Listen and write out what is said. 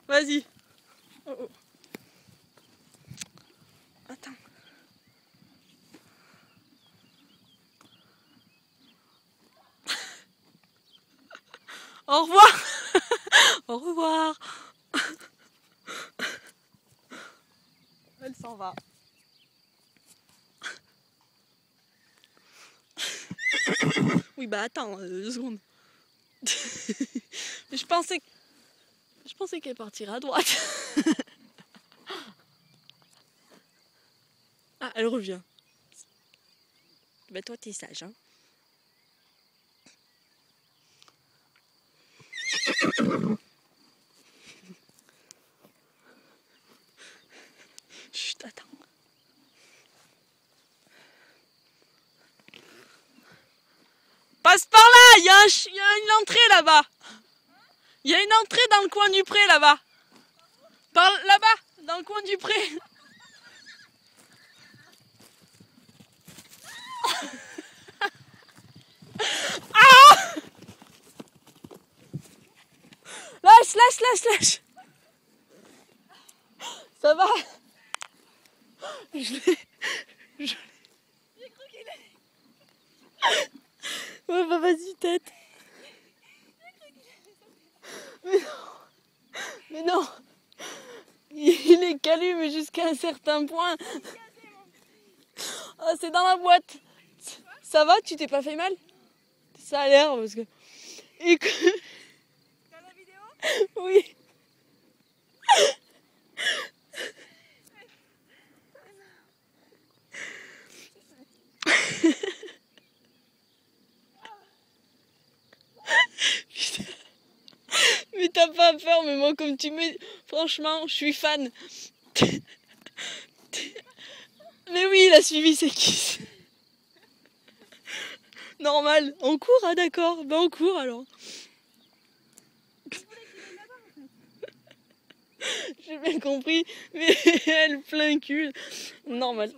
Vas-y. Oh, oh. Attends. Au revoir. Au revoir. Elle s'en va. Oui, bah attends, 2 secondes. Je pensais qu'elle partirait à droite. Ah, elle revient. Bah toi, t'es sage, hein. Chut, attends. Passe par là, il y a une entrée là-bas. Il y a une entrée dans le coin du pré là-bas. Par là-bas, dans le coin du pré. Ah! Lâche. Ça va? Je l'ai. J'ai cru qu'il allait. Ouais, bah vas-y, tête. Mais non. Il est calé, mais jusqu'à un certain point. Ah, c'est dans la boîte. Ça va? Tu t'es pas fait mal? Ça a l'air parce que. T'as la vidéo? Oui. Mais t'as pas peur, mais moi comme tu mets... Franchement, je suis fan. Mais oui, il a suivi ses kisses. Normal. On court, ah d'accord. Ben on court alors. J'ai bien compris, mais elle plein cul. Normal.